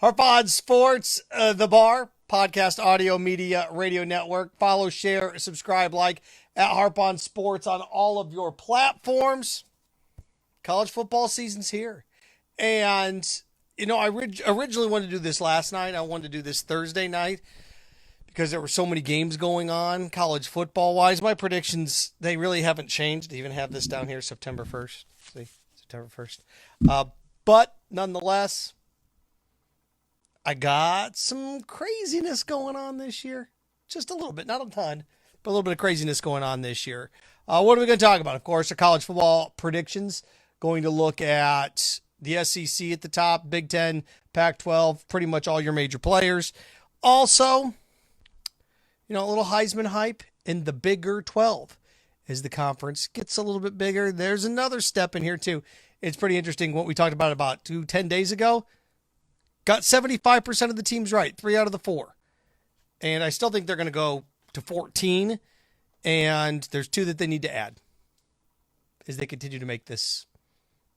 Harp on Sports, The Bar, podcast, audio, media, radio network. Follow, share, subscribe, like at Harp on Sports on all of your platforms. College football season's here. And, I originally wanted to do this last night. I wanted to do this Thursday night because there were so many games going on, college football-wise. My predictions, they really haven't changed. I even have this down here, September 1st. See, September 1st. But, nonetheless, I got some craziness going on this year. Just a little bit, not a ton, but a little bit of craziness going on this year. What are we going to talk about? Of course, our college football predictions. Going to look at the SEC at the top, Big Ten, Pac-12, pretty much all your major players. Also, a little Heisman hype in the Bigger 12 as the conference gets a little bit bigger. There's another step in here, too. It's pretty interesting what we talked about 10 days ago. Got 75% of the teams right, 3 out of the 4. And I still think they're going to go to 14. And there's 2 that they need to add as they continue to make this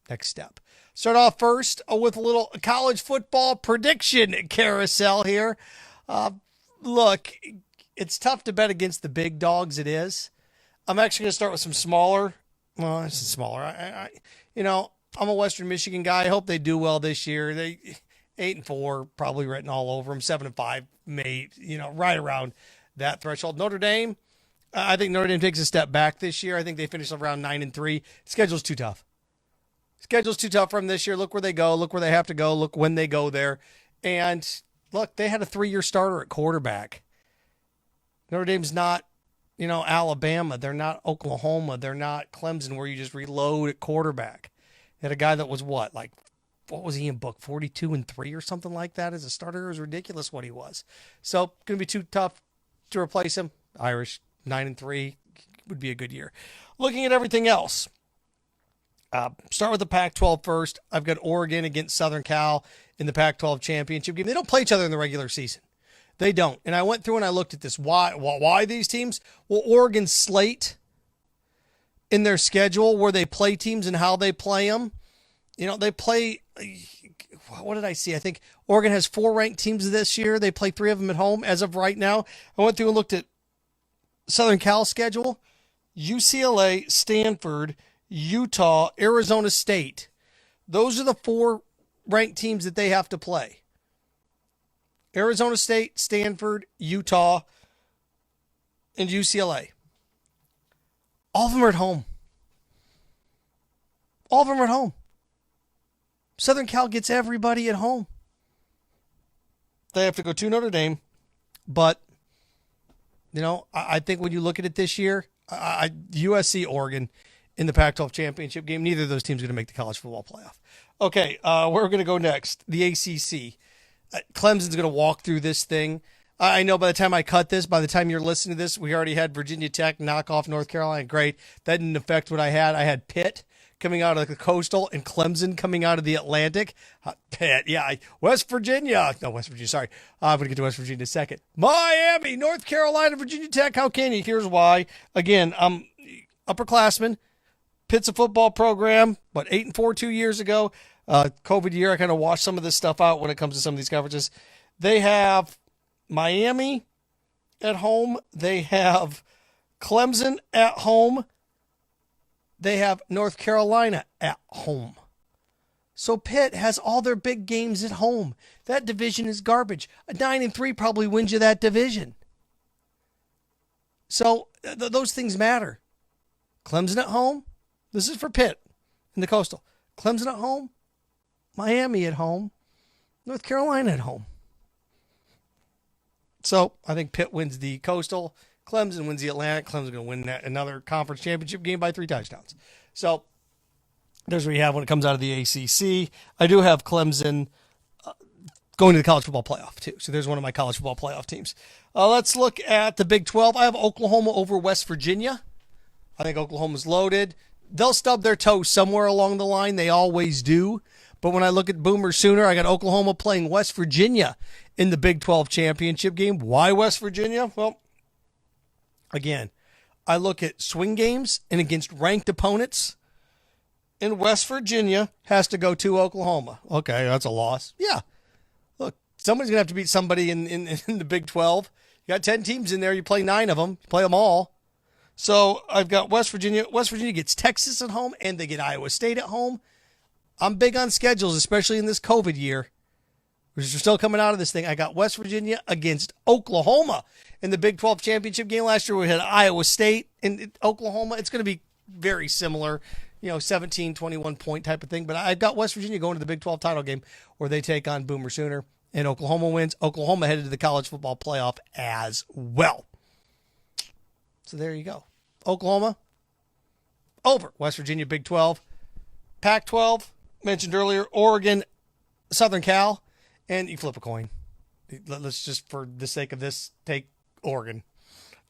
next step. Start off first with a little college football prediction carousel here. Look, it's tough to bet against the big dogs, it is. I'm actually going to start with some smaller. Well, this is smaller. I'm a Western Michigan guy. I hope they do well this year. 8-4, probably written all over them. 7-5, right around that threshold. Notre Dame, I think Notre Dame takes a step back this year. I think they finish around 9-3. Schedule's too tough. Schedule's too tough for them this year. Look where they go. Look where they have to go. Look when they go there. And look, they had a 3-year starter at quarterback. Notre Dame's not, Alabama. They're not Oklahoma. They're not Clemson where you just reload at quarterback. They had a guy that was what was he in book 42-3 or something like that as a starter? It was ridiculous what he was. So going to be too tough to replace him. Irish 9-3 would be a good year. Looking at everything else, start with the Pac-12 first. I've got Oregon against Southern Cal in the Pac-12 championship game. They don't play each other in the regular season. They don't. And I went through and I looked at this. Why these teams? Well, Oregon's slate in their schedule where they play teams and how they play them. They play, what did I see? I think Oregon has 4 ranked teams this year. They play 3 of them at home as of right now. I went through and looked at Southern Cal's schedule. UCLA, Stanford, Utah, Arizona State. Those are the 4 ranked teams that they have to play. Arizona State, Stanford, Utah, and UCLA. All of them are at home. All of them are at home. Southern Cal gets everybody at home. They have to go to Notre Dame. But, I think when you look at it this year, USC, Oregon in the Pac-12 championship game, neither of those teams are going to make the college football playoff. Okay, where we're going to go next, the ACC. Clemson's going to walk through this thing. I know by the time I cut this, by the time you're listening to this, we already had Virginia Tech knock off North Carolina. Great. That didn't affect what I had. I had Pitt coming out of the Coastal and Clemson coming out of the Atlantic. Pitt, yeah. West Virginia. No, West Virginia, sorry. I'm going to get to West Virginia in a second. Miami, North Carolina, Virginia Tech. How can you? Here's why. Again, I'm upperclassman. Pitt's a football program, 8-4 2 years ago. COVID year, I kind of washed some of this stuff out when it comes to some of these conferences. They have Miami at home. They have Clemson at home. They have North Carolina at home. So Pitt has all their big games at home. That division is garbage. A 9-3 probably wins you that division. So those things matter. Clemson at home. This is for Pitt in the Coastal. Clemson at home. Miami at home. North Carolina at home. So I think Pitt wins the Coastal. Clemson wins the Atlantic. Clemson's going to win another conference championship game by 3 touchdowns. So there's what you have when it comes out of the ACC. I do have Clemson going to the college football playoff too. So there's one of my college football playoff teams. Let's look at the Big 12. I have Oklahoma over West Virginia. I think Oklahoma's loaded. They'll stub their toe somewhere along the line. They always do. But when I look at Boomer Sooner, I got Oklahoma playing West Virginia in the Big 12 championship game. Why West Virginia? Well, again, I look at swing games and against ranked opponents, and West Virginia has to go to Oklahoma. Okay, that's a loss. Yeah. Look, Somebody's going to have to beat somebody in the Big 12. You got 10 teams in there. You play 9 of them. You play them all. So I've got West Virginia. West Virginia gets Texas at home, and they get Iowa State at home. I'm big on schedules, especially in this COVID year. We're still coming out of this thing. I got West Virginia against Oklahoma in the Big 12 championship game last year. We had Iowa State and Oklahoma. It's going to be very similar, 17, 21 point type of thing. But I've got West Virginia going to the Big 12 title game where they take on Boomer Sooner, and Oklahoma wins. Oklahoma headed to the college football playoff as well. So there you go. Oklahoma over West Virginia, Big 12. Pac-12, mentioned earlier, Oregon, Southern Cal, and you flip a coin. Let's just, for the sake of this, take Oregon.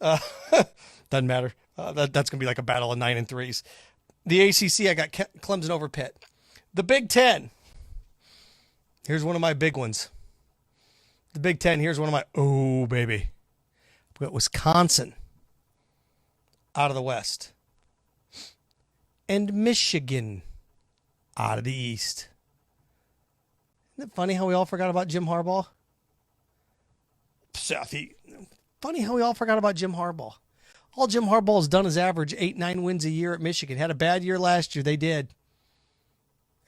Doesn't matter. That's going to be like a battle of 9 and 3s. The ACC, I got Clemson over Pitt. The Big 10. Here's one of my big ones. The Big 10, here's one of my, oh, baby. We got Wisconsin out of the West. And Michigan out of the East. Isn't it funny how we all forgot about Jim Harbaugh? Funny how we all forgot about Jim Harbaugh. All Jim Harbaugh has done is average 8-9 wins a year at Michigan. Had a bad year last year. They did.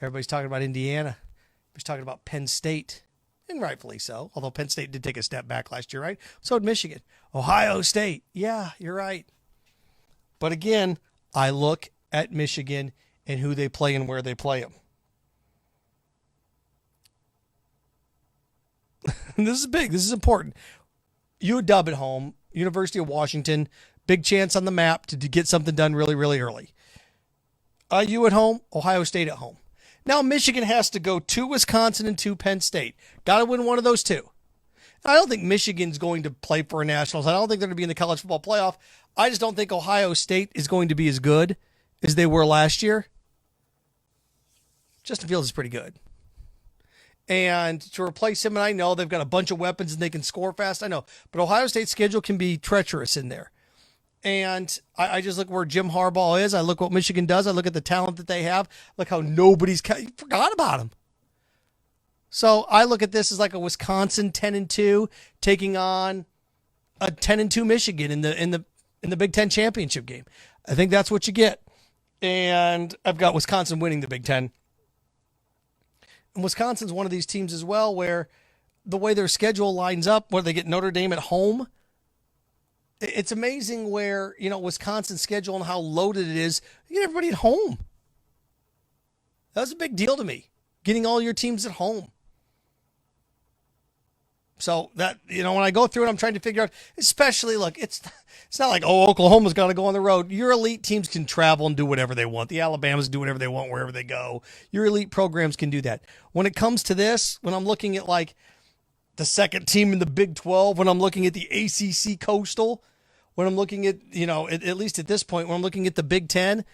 Everybody's talking about Indiana. Everybody's talking about Penn State. And rightfully so. Although Penn State did take a step back last year, right? So did Michigan. Ohio State. Yeah, you're right. But again, I look at Michigan and who they play and where they play them. This is big. This is important. UW at home, University of Washington, big chance on the map to get something done really, really early. IU at home, Ohio State at home. Now Michigan has to go to Wisconsin and to Penn State. Got to win one of those two. I don't think Michigan's going to play for a nationals. I don't think they're going to be in the college football playoff. I just don't think Ohio State is going to be as good as they were last year. Justin Fields is pretty good. And to replace him, and I know they've got a bunch of weapons and they can score fast, I know. But Ohio State's schedule can be treacherous in there. And I just look where Jim Harbaugh is. I look what Michigan does. I look at the talent that they have. Look how forgot about him. So I look at this as like a Wisconsin 10-2 taking on a 10-2 Michigan in the Big Ten championship game. I think that's what you get. And I've got Wisconsin winning the Big Ten. And Wisconsin's one of these teams as well where the way their schedule lines up, where they get Notre Dame at home, it's amazing where, Wisconsin's schedule and how loaded it is. You get everybody at home. That was a big deal to me, getting all your teams at home. So that, when I go through it, I'm trying to figure out, especially, look, it's not like, Oklahoma's got to go on the road. Your elite teams can travel and do whatever they want. The Alabamas do whatever they want wherever they go. Your elite programs can do that. When it comes to this, when I'm looking at like the second team in the Big 12, when I'm looking at the ACC Coastal, when I'm looking at, at least at this point, when I'm looking at the Big 10,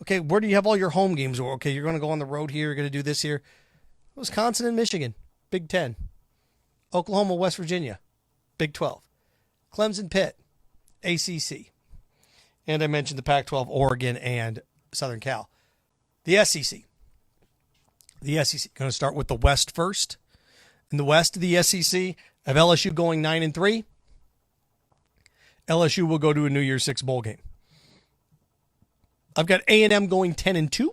okay, where do you have all your home games? Or, okay, you're going to go on the road here. You're going to do this here. Wisconsin and Michigan, Big 10. Oklahoma, West Virginia, Big 12. Clemson, Pitt, ACC. And I mentioned the Pac-12, Oregon, and Southern Cal. The SEC. The SEC. Going to start with the West first. In the West of the SEC, I have LSU going 9-3. LSU will go to a New Year's Six bowl game. I've got A&M going 10-2.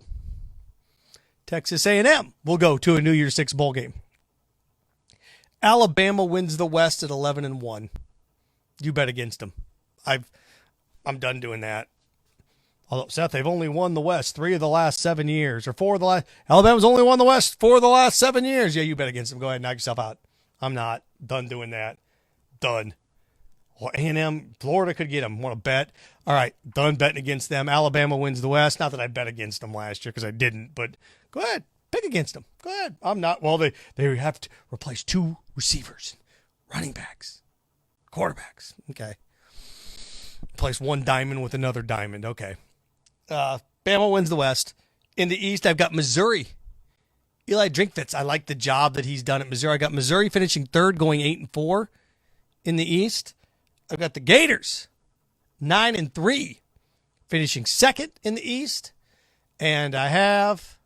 Texas A&M will go to a New Year's Six bowl game. Alabama wins the West at 11-1. You bet against them. I'm done doing that. Although, Seth, they've only won the West 3 of the last 7 years, or 4 of the last. Alabama's only won the West 4 of the last 7 years. Yeah, you bet against them. Go ahead and knock yourself out. I'm not done doing that. Done. Well, A&M, Florida could get them. Want to bet? All right, done betting against them. Alabama wins the West. Not that I bet against them last year because I didn't, but go ahead. Pick against them. Go ahead. I'm not. Well, they have to replace 2 receivers, running backs, quarterbacks. Okay. Replace 1 diamond with another diamond. Okay. Bama wins the West. In the East, I've got Missouri. Eli Drinkfitz. I like the job that he's done at Missouri. I got Missouri finishing 3rd, going 8-4 in the East. I've got the Gators 9-3, finishing 2nd in the East. And I have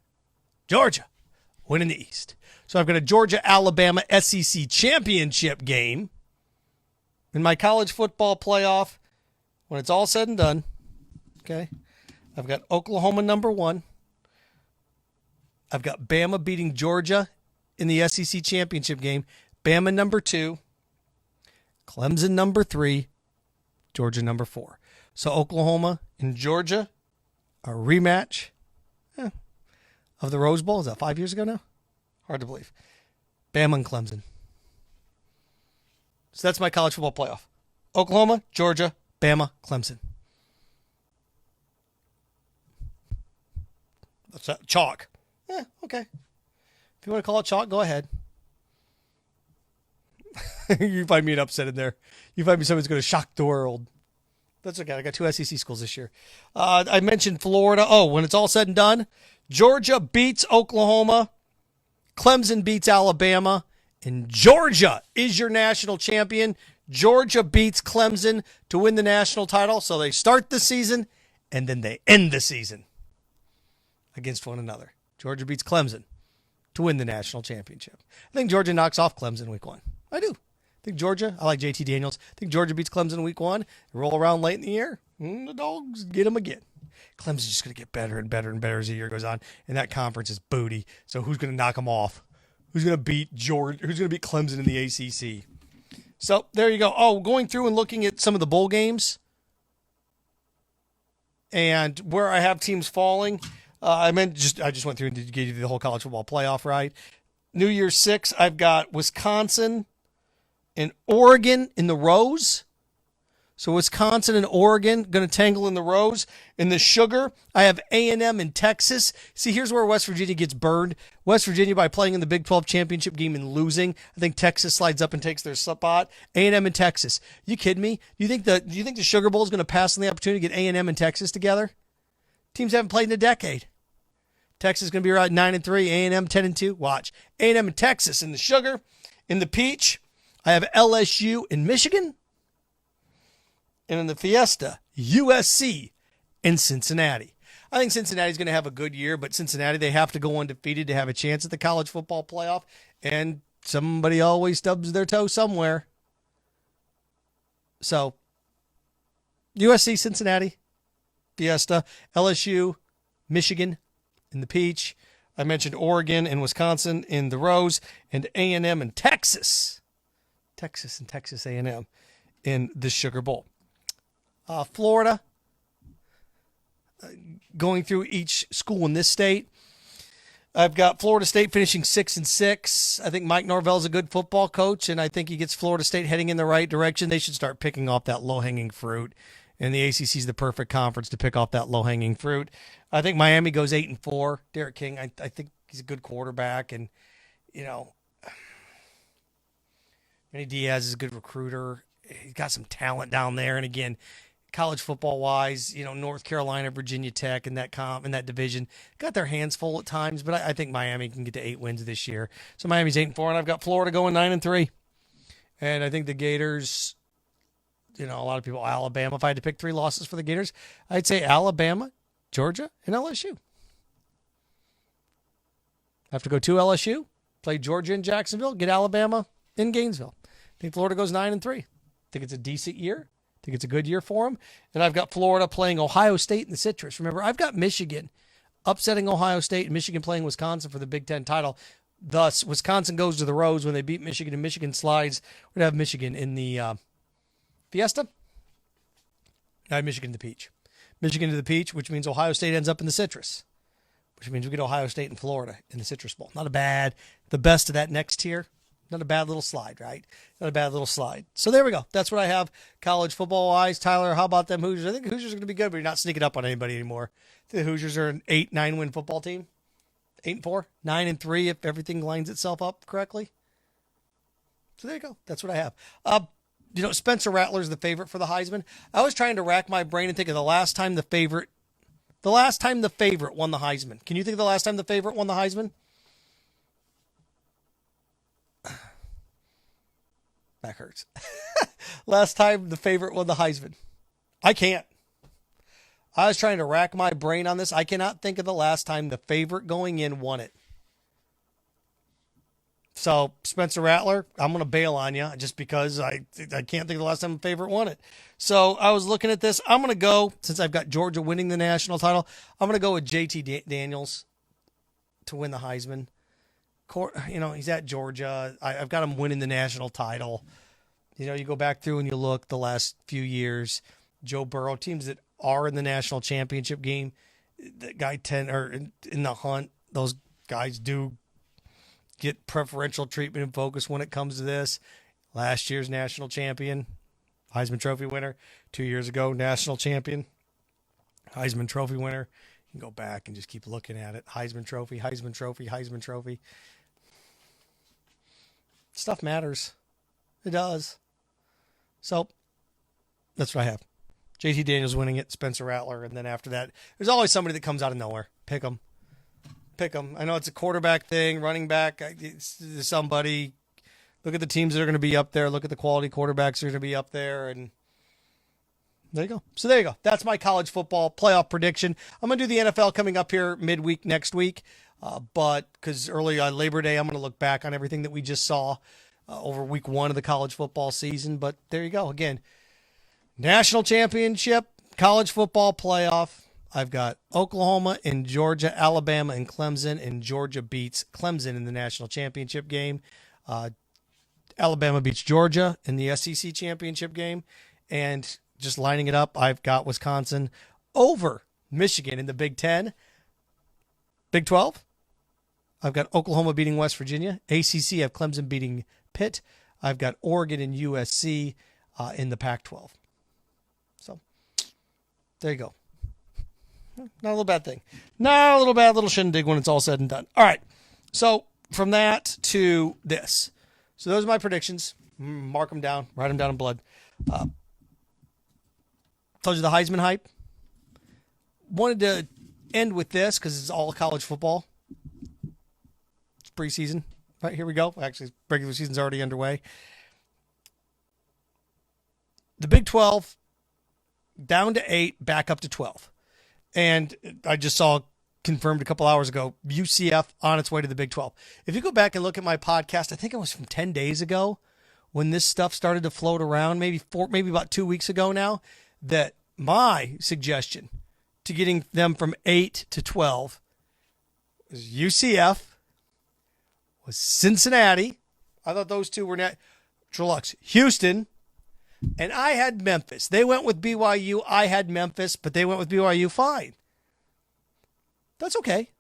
Georgia winning the East. So I've got a Georgia-Alabama SEC championship game. In my college football playoff, when it's all said and done, okay, I've got Oklahoma number 1. I've got Bama beating Georgia in the SEC championship game. Bama number 2. Clemson number 3. Georgia number 4. So Oklahoma and Georgia, a rematch of the Rose Bowl. Is that 5 years ago now? Hard to believe. Bama and Clemson. So that's my college football playoff. Oklahoma, Georgia, Bama, Clemson. That's that. Chalk. Yeah, okay. If you want to call it chalk, go ahead. You find me an upset in there. You find me someone who's going to shock the world. That's okay. I got 2 SEC schools this year. I mentioned Florida. Oh, when it's all said and done, Georgia beats Oklahoma. Clemson beats Alabama. And Georgia is your national champion. Georgia beats Clemson to win the national title. So they start the season and then they end the season against one another. Georgia beats Clemson to win the national championship. I think Georgia knocks off Clemson week 1. I do. I think Georgia, I like JT Daniels. I think Georgia beats Clemson week 1. Roll around late in the year. And the Dogs get them again. Clemson's just going to get better and better and better as the year goes on. And that conference is booty. So who's going to knock them off? Who's going to beat Georgia? Who's going to beat Clemson in the ACC? So there you go. Oh, going through and looking at some of the bowl games and where I have teams falling. I just went through and gave you the whole college football playoff, right? New Year's 6, I've got Wisconsin and Oregon in the Rose. So Wisconsin and Oregon going to tangle in the Rose. In the Sugar, I have A&M and Texas. See, here's where West Virginia gets burned. West Virginia, by playing in the Big 12 championship game and losing, I think Texas slides up and takes their spot. A&M and Texas. You kidding me? Do you think the Sugar Bowl is going to pass on the opportunity to get A&M and Texas together? Teams haven't played in a decade. Texas is going to be right 9-3. A&M 10-2. Watch. A&M and Texas in the Sugar. In the Peach, I have LSU and Michigan. And in the Fiesta, USC and Cincinnati. I think Cincinnati's going to have a good year, but Cincinnati, they have to go undefeated to have a chance at the college football playoff. And somebody always stubs their toe somewhere. So, USC, Cincinnati, Fiesta, LSU, Michigan in the Peach. I mentioned Oregon and Wisconsin in the Rose, and A&M and Texas. Texas and Texas A&M in the Sugar Bowl. Florida, going through each school in this state. I've got Florida State finishing 6-6. I think Mike Norvell's a good football coach, and I think he gets Florida State heading in the right direction. They should start picking off that low-hanging fruit, and the ACC is the perfect conference to pick off that low-hanging fruit. I think Miami goes 8-4. Derek King, I think he's a good quarterback, and, Manny Diaz is a good recruiter. He's got some talent down there, and again, college football wise, North Carolina, Virginia Tech, and that division got their hands full at times, but I think Miami can get to 8 wins this year. So Miami's 8-4, and I've got Florida going 9-3. And I think the Gators, a lot of people, Alabama. If I had to pick 3 losses for the Gators, I'd say Alabama, Georgia, and LSU. I have to go to LSU, play Georgia in Jacksonville, get Alabama in Gainesville. I think Florida goes 9-3. I think it's a decent year. I think it's a good year for them. And I've got Florida playing Ohio State in the Citrus. Remember, I've got Michigan upsetting Ohio State and Michigan playing Wisconsin for the Big Ten title. Thus, Wisconsin goes to the Rose when they beat Michigan, and Michigan slides. We're going to have Michigan in the Fiesta. I have Michigan in the Peach. Michigan to the Peach, which means Ohio State ends up in the Citrus, which means we get Ohio State and Florida in the Citrus Bowl. Not a bad, the best of that next tier. Not a bad little slide, right? Not a bad little slide. So there we go. That's what I have college football-wise. Tyler, how about them Hoosiers? I think the Hoosiers are going to be good, but you're not sneaking up on anybody anymore. The Hoosiers are an 8-9 win football team. 8-4, 9-3 if everything lines itself up correctly. So there you go. That's what I have. Spencer Rattler is the favorite for the Heisman. I was trying to rack my brain and think of the last time the favorite won the Heisman. Can you think of the last time the favorite won the Heisman? That hurts. Last time the favorite won the Heisman. I can't. I was trying to rack my brain on this. I cannot think of the last time the favorite going in won it. So Spencer Rattler, I'm going to bail on you just because I can't think of the last time a favorite won it. So I was looking at this. I'm going to go, since I've got Georgia winning the national title, I'm going to go with JT Daniels to win the Heisman. He's at Georgia. I've got him winning the national title. You go back through and you look the last few years, Joe Burrow, teams that are in the national championship game, the guy 10 or in the hunt, those guys do get preferential treatment and focus when it comes to this. Last year's national champion, Heisman Trophy winner. 2 years ago, national champion, Heisman Trophy winner. You can go back and just keep looking at it. Heisman Trophy, Heisman Trophy, Heisman Trophy. Stuff matters. It does. So that's what I have. JT Daniels winning it, Spencer Rattler, and then after that, there's always somebody that comes out of nowhere. Pick them. I know it's a quarterback thing, running back. It's somebody. Look at the teams that are going to be up there. Look at the quality quarterbacks that are going to be up there, and there you go. So there you go. That's my college football playoff prediction. I'm going to do the NFL coming up here midweek next week, but because early on Labor Day, I'm going to look back on everything that we just saw over week 1 of the college football season. But there you go. Again, national championship, college football playoff. I've got Oklahoma and Georgia, Alabama and Clemson, and Georgia beats Clemson in the national championship game. Alabama beats Georgia in the SEC championship game. And just lining it up, I've got Wisconsin over Michigan in the Big Ten. Big 12, I've got Oklahoma beating West Virginia. ACC, I have Clemson beating Pitt. I've got Oregon and USC in the Pac-12. So there you go. Not a little bad thing. Not a little bad little shindig when it's all said and done. All right. So from that to this. So those are my predictions. Mark them down. Write them down in blood. Told you the Heisman hype. Wanted to end with this because it's all college football. It's preseason. Right, here we go. Actually, regular season's already underway. The Big 12 down to 8, back up to 12. And I just saw confirmed a couple hours ago, UCF on its way to the Big 12. If you go back and look at my podcast, I think it was from 10 days ago when this stuff started to float around, maybe about 2 weeks ago now, that my suggestion to getting them from 8 to 12 was UCF, was Cincinnati. I thought those two were natural locks. Houston, and I had Memphis. They went with BYU. I had Memphis, but they went with BYU. Fine. That's okay.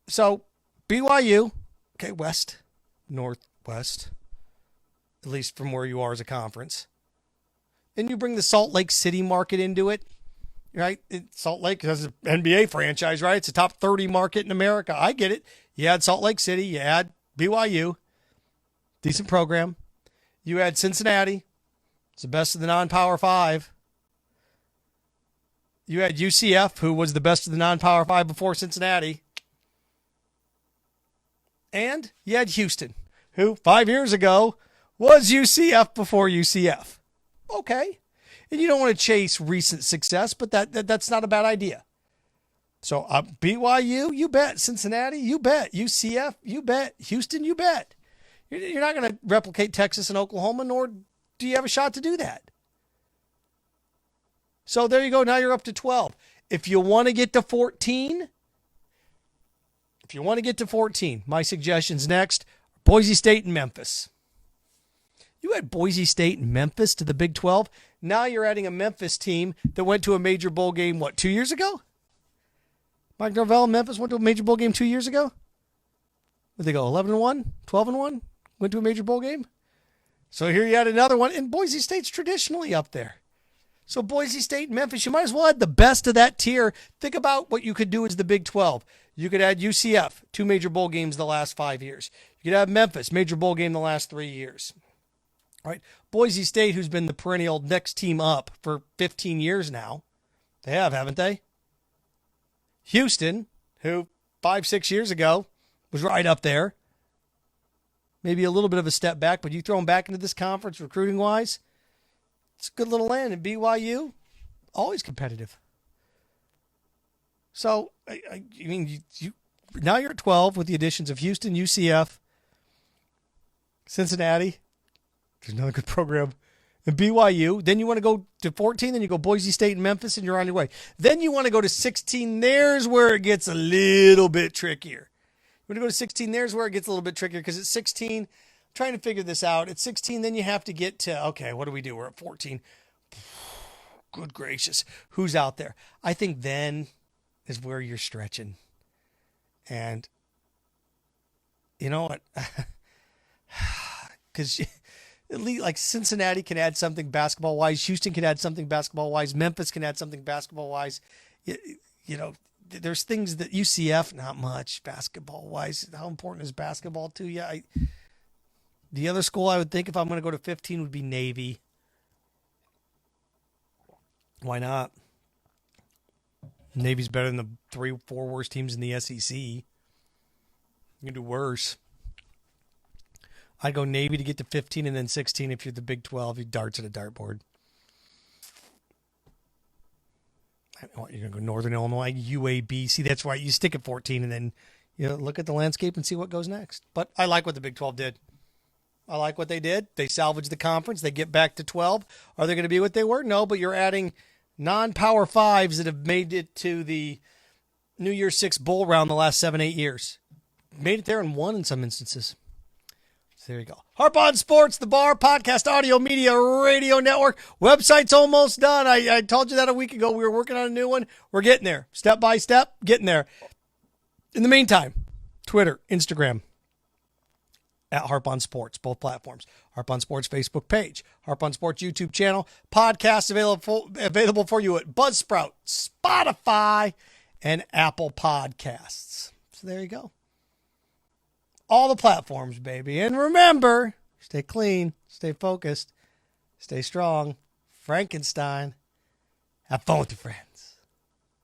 So BYU, okay, west, northwest, at least from where you are as a conference. Then you bring the Salt Lake City market into it, right? Salt Lake has an NBA franchise, right? It's a top 30 market in America. I get it. You had Salt Lake City. You had BYU. Decent program. You had Cincinnati. It's the best of the non-Power 5. You had UCF, who was the best of the non-Power 5 before Cincinnati. And you had Houston, who 5 years ago was UCF before UCF. Okay. And you don't want to chase recent success, but that's not a bad idea. So BYU, you bet. Cincinnati, you bet. UCF, you bet. Houston, you bet. You're not going to replicate Texas and Oklahoma, nor do you have a shot to do that. So there you go. Now you're up to 12. If you want to get to 14, my suggestions next are Boise State and Memphis. You had Boise State and Memphis to the Big 12. Now you're adding a Memphis team that went to a major bowl game, 2 years ago? Mike Norvell and Memphis went to a major bowl game 2 years ago? Where'd they go, 11-1, 12-1? Went to a major bowl game? So here you had another one, and Boise State's traditionally up there. So Boise State and Memphis, you might as well add the best of that tier. Think about what you could do as the Big 12. You could add UCF, 2 major bowl games the last 5 years. You could have Memphis, major bowl game the last 3 years. All right, Boise State, who's been the perennial next team up for 15 years now. They have, haven't they? Houston, who 5-6 years ago was right up there. Maybe a little bit of a step back, but you throw them back into this conference recruiting-wise, it's a good little land. And BYU, always competitive. So, I mean, you now you're at 12 with the additions of Houston, UCF, Cincinnati. There's another good program. And BYU. Then you want to go to 14. Then you go Boise State and Memphis, and you're on your way. Then you want to go to 16. There's where it gets a little bit trickier. You want to go to 16. There's where it gets a little bit trickier because at 16, I'm trying to figure this out. At 16, then you have to get to, okay, what do we do? We're at 14. Good gracious. Who's out there? I think then is where you're stretching. And you know what? Because at least like Cincinnati can add something basketball-wise. Houston can add something basketball-wise. Memphis can add something basketball-wise. You know, there's things that UCF, not much basketball-wise. How important is basketball to you? The other school I would think if I'm going to go to 15 would be Navy. Why not? Navy's better than the 3-4 worst teams in the SEC. You can do worse. I'd go Navy to get to 15 and then 16 if you're the Big 12. You darts at a dartboard. You're going to go Northern Illinois, UAB. See, that's why you stick at 14 and then look at the landscape and see what goes next. But I like what the Big 12 did. I like what they did. They salvaged the conference. They get back to 12. Are they going to be what they were? No, but you're adding non-Power 5s that have made it to the New Year's 6 bowl round the last 7-8 years. Made it there and won in some instances. So there you go. Harp on Sports, the Bar, podcast, audio, media, radio network. Website's almost done. I told you that a week ago. We were working on a new one. We're getting there. Step by step, getting there. In the meantime, Twitter, Instagram, at Harp on Sports, both platforms. Harp on Sports Facebook page, Harp on Sports YouTube channel, podcasts available for you at Buzzsprout, Spotify, and Apple Podcasts. So there you go. All the platforms, baby. And remember, stay clean, stay focused, stay strong. Frankenstein. Have fun with your friends.